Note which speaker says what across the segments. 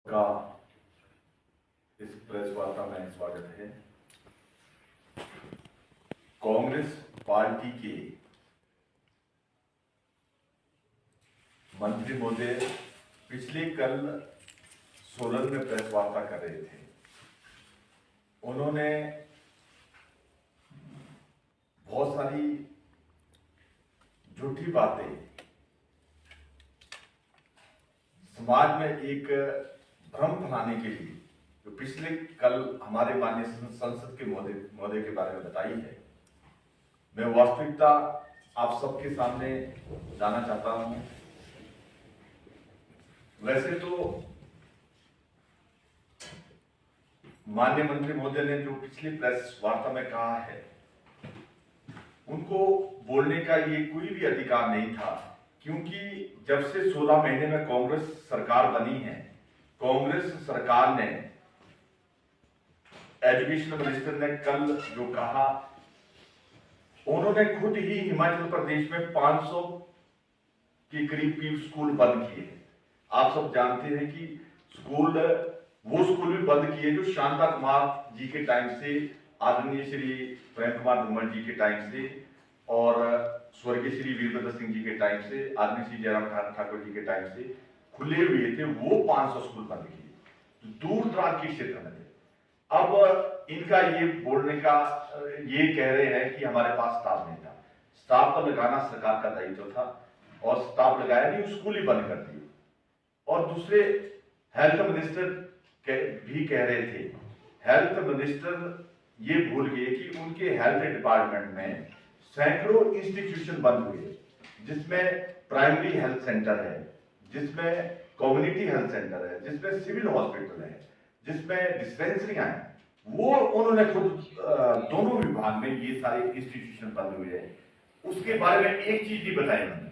Speaker 1: का इस प्रेस वार्ता में स्वागत है। कांग्रेस पार्टी के मंत्री महोदय पिछले कल सोलन में प्रेस वार्ता कर रहे थे। उन्होंने बहुत सारी झूठी बातें समाज में एक भ्रम फैलाने के लिए जो पिछले कल हमारे माननीय संसद के महोदय के बारे में बताई है, मैं वास्तविकता आप सबके सामने लाना चाहता हूं। वैसे तो माननीय मंत्री महोदय ने जो पिछली प्रेस वार्ता में कहा है, उनको बोलने का ये कोई भी अधिकार नहीं था, क्योंकि जब से 16 महीने में कांग्रेस सरकार बनी है, कांग्रेस सरकार ने एजुकेशन मिनिस्टर ने कल जो कहा, उन्होंने खुद ही हिमाचल प्रदेश में 500 के करीब स्कूल बंद किए। आप सब जानते हैं कि वो स्कूल भी बंद किए जो शांता कुमार जी के टाइम से, आदरणीय श्री प्रेम कुमार धूमल जी के टाइम से और स्वर्गीय श्री वीरभद्र सिंह जी के टाइम से, आदरणीय श्री जयराम ठाकुर जी के टाइम से खुले हुए थे। वो 500 स्कूल बंद किए, दूर दराज के क्षेत्र में थे। अब इनका ये बोलने का ये कह रहे हैं कि हमारे पास स्टाफ नहीं था। स्टाफ पर लगाना सरकार का दायित्व था और स्टाफ लगाया नहीं, स्कूल ही बंद कर दिए। और दूसरे हेल्थ मिनिस्टर भी कह रहे थे, हेल्थ मिनिस्टर ये भूल गए कि उनके हेल्थ डिपार्टमेंट में सैकड़ों इंस्टीट्यूशन बंद हुए, जिसमें प्राइमरी हेल्थ सेंटर है, जिसमें कम्युनिटी हेल्थ सेंटर है, जिसमें सिविल हॉस्पिटल है, जिसमें डिस्पेंसरियां हैं। वो उन्होंने खुद दोनों विभाग में ये सारे इंस्टीट्यूशन बंद हुए हैं, उसके बारे में एक चीज भी बताई उन्होंने।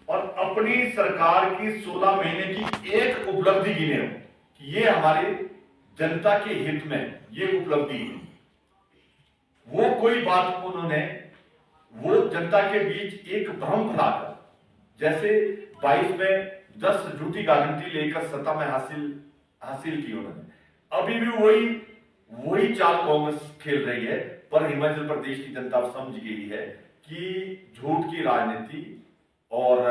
Speaker 1: और अपनी सरकार की 16 महीने की एक उपलब्धि गिने हो कि ये हमारे जनता के हित में ये उपलब्धि है। वो कोई बात उन्होंने वो जनता के बीच एक भ्रम फैलाकर, जैसे 22 में 10 झूठी गारंटी लेकर सत्ता में हासिल की उन्होंने, अभी भी वही चाल कांग्रेस खेल रही है। पर हिमाचल प्रदेश की जनता समझ गई है कि झूठ की राजनीति और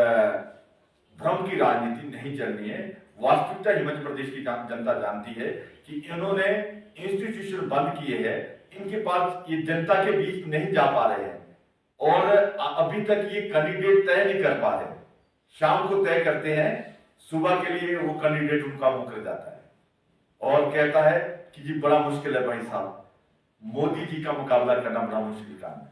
Speaker 1: भ्रम की राजनीति नहीं चलनी है। वास्तविकता हिमाचल प्रदेश की जनता जानती है कि इन्होंने इंस्टीट्यूशन बंद किए हैं, इनके पास ये जनता के बीच नहीं जा पा रहे हैं और अभी तक ये कैंडिडेट तय नहीं कर पा रहे। शाम को तय करते हैं, सुबह के लिए वो कैंडिडेट उनका मुकर जाता है और कहता है कि जी बड़ा मुश्किल है भाई साहब, मोदी जी का मुकाबला करना बड़ा मुश्किल काम है।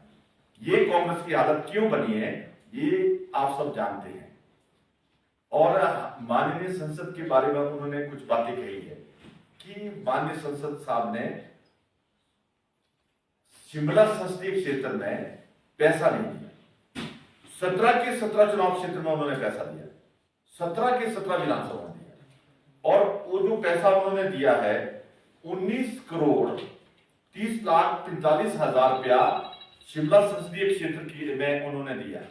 Speaker 1: ये कांग्रेस की आदत क्यों बनी है, ये आप सब जानते हैं। और माननीय संसद के बारे में उन्होंने कुछ बातें कही है कि माननीय संसद साहब ने शिमला संसदीय क्षेत्र में पैसा नहीं दिया। 17 के 17 चुनाव क्षेत्र में उन्होंने पैसा दिया, 17 के 17 विधानसभा में दिया। और वो जो पैसा उन्होंने दिया है 19 करोड़ 30 लाख 45 हजार रुपया शिमला संसदीय क्षेत्र में उन्होंने दिया।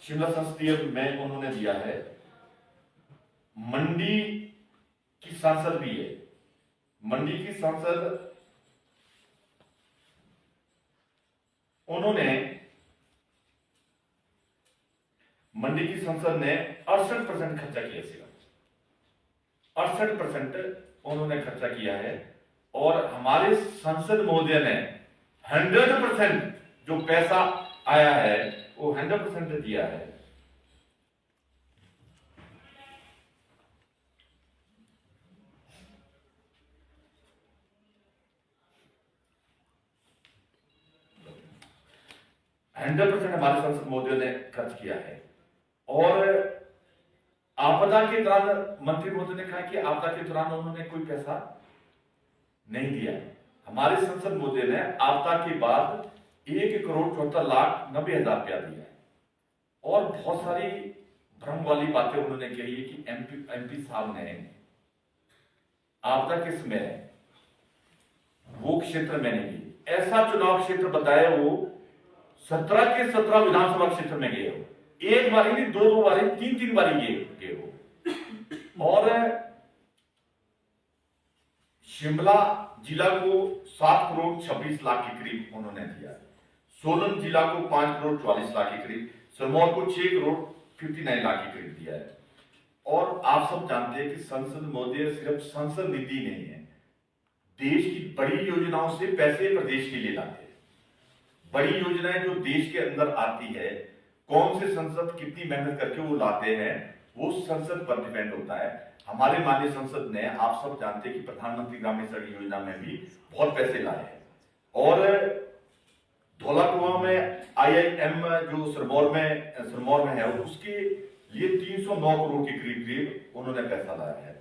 Speaker 1: शिमला संसदीय में उन्होंने दिया है। मंडी की सांसद भी है, मंडी की सांसद मंडी की संसद ने 68% खर्चा किया, सिर्फ 68% उन्होंने खर्चा किया है। और हमारे संसद महोदय ने 100% जो पैसा आया है वो 100% दिया है। हमारे संसद महोदय ने खर्च किया है। और आपदा के दौरान मंत्री महोदय ने कहा कि आपदा के दौरान उन्होंने कोई पैसा नहीं दिया। हमारे संसद महोदय ने आपदा के बाद 1 करोड़ 74 लाख 90 हजार रुपया दिया है। और बहुत सारी भ्रम वाली बातें उन्होंने कही है कि एमपी साहब ने आपदा के समय वो क्षेत्र में नहीं, ऐसा चुनाव क्षेत्र बताया वो
Speaker 2: 17 के 17 विधानसभा क्षेत्र में गए हो, एक बारी नहीं, दो बारी, तीन बारी गए हो। और शिमला जिला को 7 करोड़ 26 लाख के करीब उन्होंने दिया, सोलन जिला को 5 करोड़ 44 लाख के करीब, सिरमौर को 6 करोड़ 59 लाख के करीब दिया है। और आप सब जानते हैं कि संसद महोदय सिर्फ संसद निधि नहीं है, देश की बड़ी योजनाओं से पैसे प्रदेश के लिए लाते हैं। बड़ी योजनाएं जो देश के अंदर आती है, कौन से संसद कितनी मेहनत करके वो लाते हैं, वो संसद पर डिपेंड होता है। हमारे माननीय संसद ने, आप सब जानते हैं कि प्रधानमंत्री ग्रामीण सड़क योजना में भी बहुत पैसे लाए हैं। और धौलाकुआं में IIM जो सिरमौर में है, उसके लिए 309 करोड़ के करीब उन्होंने पैसा लाया है।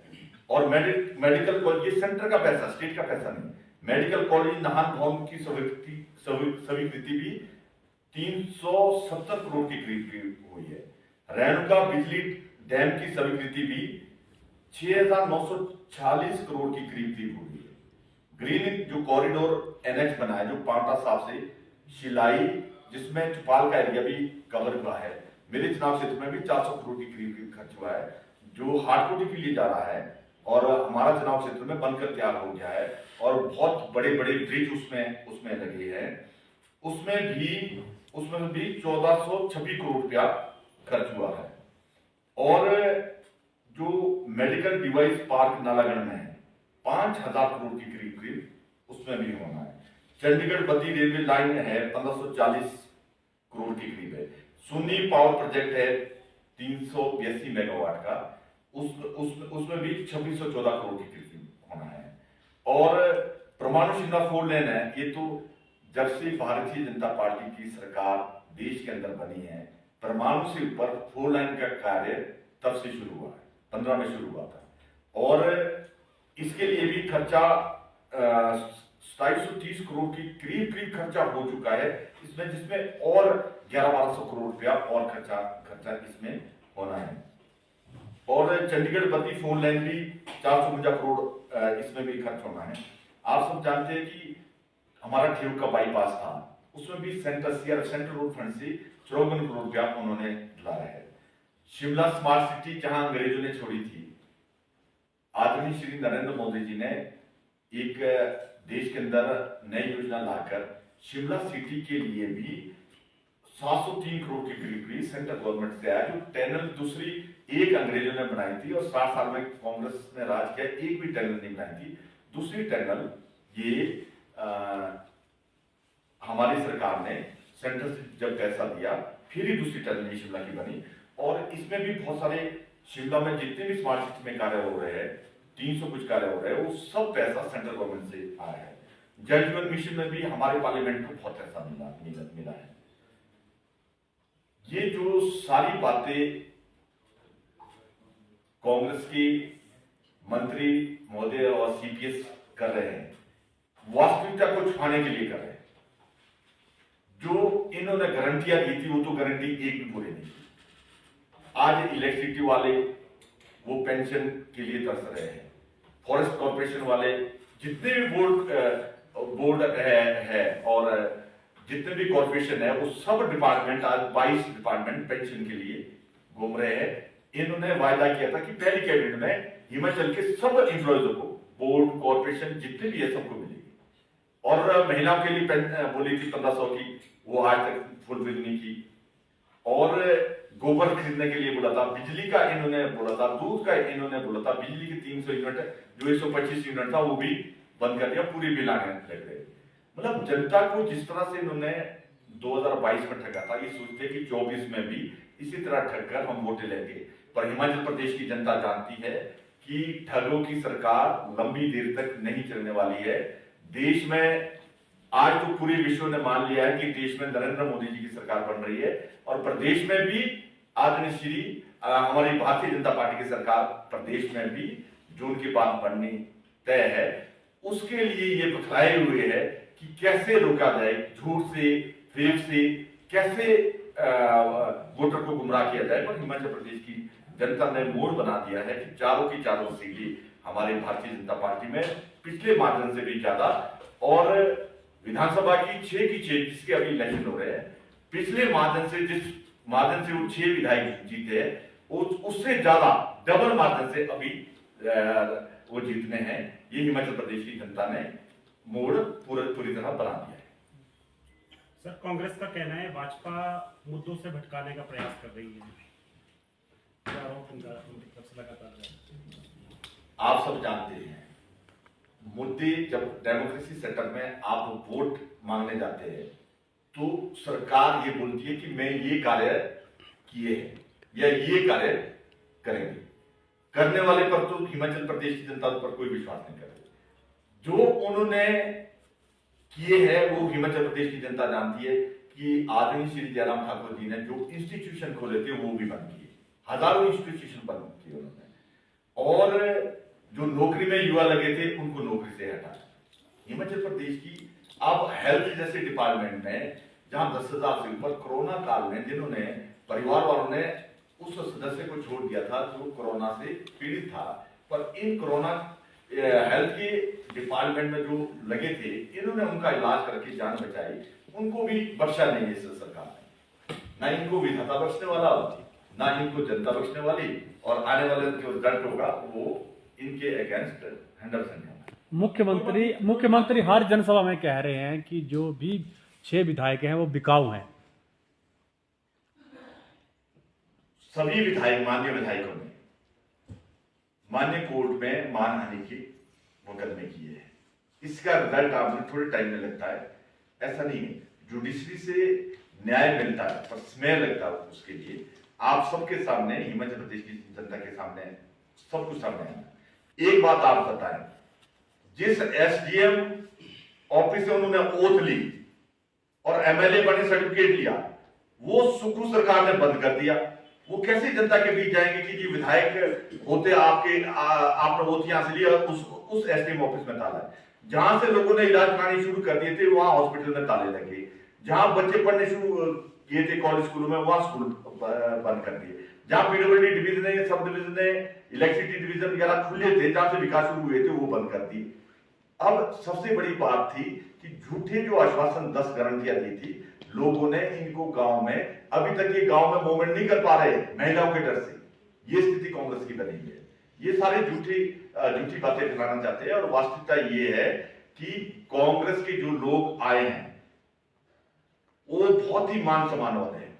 Speaker 2: और मेडिकल कॉलेज, ये सेंटर का पैसा, स्टेट का पैसा नहीं, मेडिकल कॉलेज नाहन भवन की स्वीकृति भी 370 करोड़ के करीब हुई है। रेणुका बिजली डैम की स्वीकृति भी 6,946 करोड़ की करीब हुई है। ग्रीन जो कॉरिडोर NH बना है, जो पांवटा साहब से शिलाई, जिसमें चौपाल का एरिया भी कवर हुआ है, मेरे चुनाव क्षेत्र में भी 400 करोड़ के करीब खर्च हुआ है, जो हाटकोटी के लिए जा रहा है। और हमारा चुनाव क्षेत्र में बनकर तैयार हो गया है, और बहुत बड़े बड़े ब्रिज उसमें लगे हैं। उसमें भी 1426 करोड़ रुपया खर्च हुआ है। और जो मेडिकल डिवाइस पार्क नालागढ़ में है, 5,000 करोड़ के करीब उसमें भी होना है। चंडीगढ़ बद्दी रेलवे लाइन है, 1540 करोड़ के करीब है। सुन्नी पावर प्रोजेक्ट है 382 मेगावाट का, उसमें भी 2614 करोड़ के करीब होना है। और परमाणु शिमला 4 लेन है, ये तो जब से भारतीय जनता पार्टी की सरकार देश के अंदर बनी है, परमाणु से ऊपर 4 लाइन का कार्य तब से शुरू हुआ है, 15 में शुरू हुआ था। और इसके लिए भी खर्चा 2730 करोड़ की करीब खर्चा हो चुका है इसमें, जिसमें और 1100-1200 करोड़ रुपया और खर्चा इसमें होना है। और चंडीगढ़ बद्दी 4 लाइन भी 452 करोड़ इसमें भी खर्च होना है। आप सब जानते हैं कि हमारा ठेव का बाईपास था, उसमें भी सेंट्रल रोड फंड से 54 करोड़ रुपया उन्होंने लाया है। शिमला स्मार्ट सिटी जहां अंग्रेजों ने छोड़ी थी, आदरणीय श्री नरेंद्र मोदी जी ने एक देश के अंदर नई योजना लाकर शिमला सिटी के लिए भी 703 करोड़ के करीब सेंट्रल गवर्नमेंट से आया, जो टनल दूसरी एक अंग्रेजों ने बनाई थी और 60 साल में कांग्रेस ने राज किया, एक भी टनल नहीं बनाई थी। दूसरी टनल ये हमारी सरकार ने सेंटर से जब पैसा दिया, फिर ही दूसरी टनल शिमला की बनी। और इसमें भी बहुत सारे शिमला में जितने भी स्मार्ट सिटी में कार्य हो रहे हैं, 300 कुछ कार्य हो रहे हैं, वो सब पैसा सेंट्रल गवर्नमेंट से आया है। जल जीवन मिशन में भी हमारे पार्लियामेंट को बहुत पैसा मिला है। ये जो सारी बातें कांग्रेस की मंत्री महोदय और CPS कर रहे हैं, वास्तविकता को छुपाने के लिए कर रहे हैं। जो इन्होंने गारंटियां दी थी, वो तो गारंटी एक भी पूरी नहीं की। आज इलेक्ट्रिसिटी वाले वो पेंशन के लिए तरस रहे हैं, फॉरेस्ट कॉर्पोरेशन वाले जितने भी बोर्ड है और जितने भी कॉर्पोरेशन है, वो सब डिपार्टमेंट आज 22 डिपार्टमेंट पेंशन के लिए घूम रहे हैं। इन्होंने वायदा किया था कि पहली कैबिनेट में हिमाचल के सब एम्प्लॉयजों को, बोर्ड कॉर्पोरेशन जितने भी है, सबको मिलेगी। और महिलाओं के लिए बोली थी 1500 की, वो आज तक फुलफिल नहीं की। और गोबर खरीदने के लिए बोला था, बिजली का इन्होंने बोला था, दूध का इन्होंने बोला था, बिजली के 300 यूनिट जो 125 यूनिट था वो भी बंद कर दिया, पूरी बिल आने लग गए। मतलब जनता को जिस तरह से इन्होंने 2022 में ठगा था, ये सोचते कि 24 में भी इसी तरह ठग कर हम वोटें लेंगे। पर हिमाचल प्रदेश की जनता जानती है कि ठगों की सरकार लंबी देर तक नहीं चलने वाली है। देश में आज तो पूरे विश्व ने मान लिया है कि देश में नरेंद्र मोदी जी की सरकार बन रही है, और प्रदेश में भी आदरणीय श्री हमारी भारतीय जनता पार्टी की सरकार प्रदेश में भी जून के बाद बननी तय है। उसके लिए ये बतलाए हुए है कि कैसे रोका जाए, झूठ से, फेक से कैसे वोटर को गुमराह किया जाए। पर हिमाचल प्रदेश की जनता ने मूड बना दिया है कि चारों की चारों सीटें हमारी भारतीय जनता पार्टी में पिछले मार्जिन से भी ज्यादा, और विधानसभा की 6 की 6 जिसके अभी इलेक्शन हो रहे हैं, पिछले मार्जिन से, जिस मार्जिन से वो 6 विधायक जीते हैं, उससे ज्यादा डबल मार्जिन से अभी वो जीतने हैं। ये हिमाचल प्रदेश की जनता ने मोड़ पूरी तरह बना दिया है।
Speaker 3: सर, कांग्रेस का कहना है भाजपा मुद्दों से भटकाने का प्रयास कर रही है। क्या आरोप उनका उनकी तरफ से लगातार है?
Speaker 2: आप सब जानते हैं, मुद्दे जब डेमोक्रेसी सेटअप में आप वोट मांगने जाते हैं तो सरकार ये बोलती है कि मैं ये कार्य किए हैं या ये कार्य करेंगे। करने वाले पर तो हिमाचल प्रदेश की जनता पर कोई विश्वास नहीं कर रही। जो उन्होंने किए हैं वो हिमाचल प्रदेश की जनता जानती है कि आदरणीय श्री जयराम ठाकुर जी ने जो इंस्टीट्यूशन खोले थे वो भी बंद किए, हजारों इंस्टीट्यूशन बंद किए उन्होंने, और जो नौकरी में युवा लगे थे उनको नौकरी से हटाया। हिमाचल प्रदेश की अब हेल्थ जैसे डिपार्टमेंट में जहां 10,000 से ऊपर कोरोना काल में जिन्होंने परिवार वालों ने उस सदस्य को छोड़ दिया था जो कोरोना से पीड़ित था, पर इन कोरोना हेल्थ के डिपार्टमेंट में जो लगे थे इन्होंने उनका इलाज करके जान बचाई, उनको भी बख्शा नहीं है इस सरकार ने। ना इनको विधाता बख्शने वाला, ना इनको जनता बख्शने वाली, और आने वाले जो रिजल्ट होगा वो इनके अगेंस्ट 100% होगा।
Speaker 4: मुख्यमंत्री हर जनसभा में कह रहे हैं कि जो भी 6 विधायक हैं वो बिकाऊ हैं।
Speaker 2: सभी विधायक, माननीय विधायकों ने माननीय कोर्ट में मानहानि के मुकदमे किए हैं। इसका रिजल्ट आपने थोड़े टाइम में लगता है, ऐसा नहीं है। जुडिशरी से न्याय मिलता है पर समय लगता है उसके लिए। आप सबके सामने, हिमाचल प्रदेश की जनता के सामने सब कुछ सामने है। एक बात आप बताएं, जिस एसडीएम ऑफिस से उन्होंने ओथ ली और एमएलए बने सर्टिफिकेट लिया, वो सुखू सरकार ने बंद कर दिया। वो कैसे जनता के बीच जाएंगे कि ये विधायक होते आपने ओथ यहां से लिया, उस एसडीएम ऑफिस में ताला है। जहां से लोगों ने इलाज कराने शुरू कर दिए थे वहां हॉस्पिटल में ताले लगे, जहां बच्चे पढ़ने शुरू किए थे कॉलेज स्कूलों में वहां स्कूल बंद कर दिए, जहां PWD division, sub division, electricity division वगैरह खुले थे जहां से विकास शुरू हुए थे वो बंद कर दिए। अब सबसे बड़ी बात थी कि झूठे जो आश्वासन 10 गारंटियां दी थी, लोगों ने इनको गांव में, अभी तक ये गांव में मूवमेंट नहीं कर पा रहे महिलाओं के डर से। ये स्थिति कांग्रेस की बनी है। ये सारे झूठी बातें फैलाना चाहते हैं, और वास्तविकता ये है कि कांग्रेस के जो लोग आए हैं वो बहुत ही मान सम्मान वाले हैं।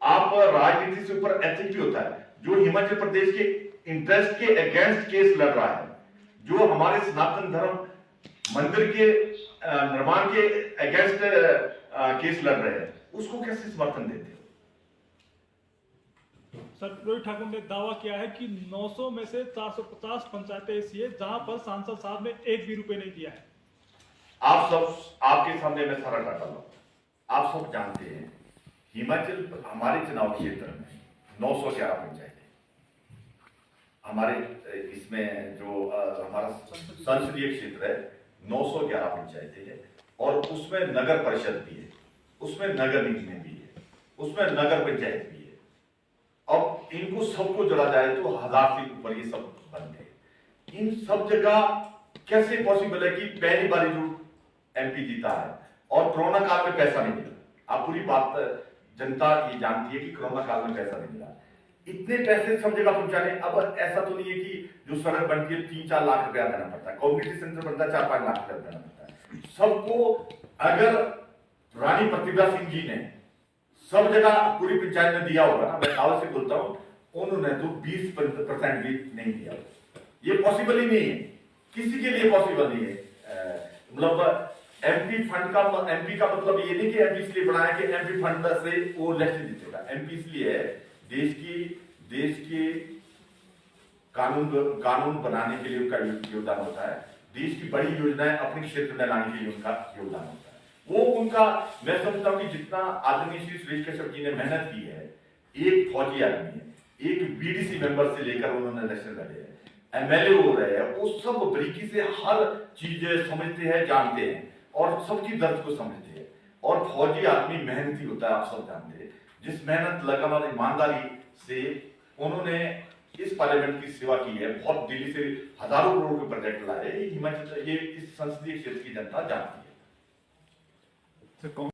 Speaker 2: आप राजनीति से ऊपर एथिक्स भी होता है। जो हिमाचल प्रदेश के इंटरेस्ट के अगेंस्ट केस लड़ रहा है, जो हमारे सनातन धर्म मंदिर के निर्माण के अगेंस्ट केस लड़ रहे हैं, उसको कैसे समर्थन देते हो?
Speaker 5: सर, रोहित ठाकुर ने दावा किया है कि 900 में से 450 पंचायतें ऐसी है जहां पर सांसद साहब ने एक भी रुपए नहीं दिया है।
Speaker 2: आप सब, आपके सामने मैं सारा डाटा लाऊं। आप सब जानते हैं हिमाचल, हमारे चुनाव क्षेत्र में 911 पंचायतें, हमारे इसमें जो हमारा संसदीय क्षेत्र है 911 पंचायतें है, और उसमें नगर परिषद भी है, उसमें नगर निगम भी है, उसमें नगर पंचायत भी है। अब इनको सबको जोड़ा जाए तो 1000 से ऊपर ये सब बन गए। इन सब जगह कैसे पॉसिबल है कि पहली बार जो एमपी जीता है और कोरोना काल में पैसा नहीं मिला? आप पूरी बात जनता ये जानती है कि कोरोना काल में पैसा नहीं मिला। इतने पैसे सब जगह पहुंचाने, अब ऐसा तो नहीं है कि जो सड़क बनती है 3-4 लाख रुपया देना पड़ता है, कम्युनिटी सेंटर बनता है 4-5 लाख रुपया देना पड़ता है सबको। अगर रानी प्रतिभा सिंह जी ने सब जगह पूरी पंचायत में दिया होगा ना, मैं दावे से बोलता हूं, उन्होंने तो 20% भी नहीं दिया। ये पॉसिबल ही नहीं है, किसी के लिए पॉसिबल नहीं है। मतलब एमपी फंड का, एमपी का मतलब ये नहीं कि एमपी इसलिए बनाया कि एमपी फंड से वो इलेक्शन जीतेगा। एमपी इसलिए है देश के कानून बनाने के लिए उनका योगदान होता है, देश की बड़ी योजनाएं अपने क्षेत्र में लाने के लिए उनका योगदान होता है। वो उनका, मैं समझता हूं कि जितना आदरणीय श्री सुरेश कश्यप जी ने मेहनत की है, एक फौजी आदमी है, एक बीडीसी मेंबर से लेकर उन्होंने इलेक्शन लड़े हैं, एमएलए हो रहे हैं, वो सब बरीकी से हर चीज समझते हैं, जानते हैं और सबकी दर्द को समझते हैं। और फौजी आदमी मेहनती होता है, आप सब जानते हैं। जिस मेहनत, लगन और ईमानदारी से उन्होंने इस पार्लियामेंट की सेवा की है, बहुत दिल्ली से हजारों करोड़ के प्रोजेक्ट लाए, हिमाचल, ये इस संसदीय क्षेत्र की जनता जानती है।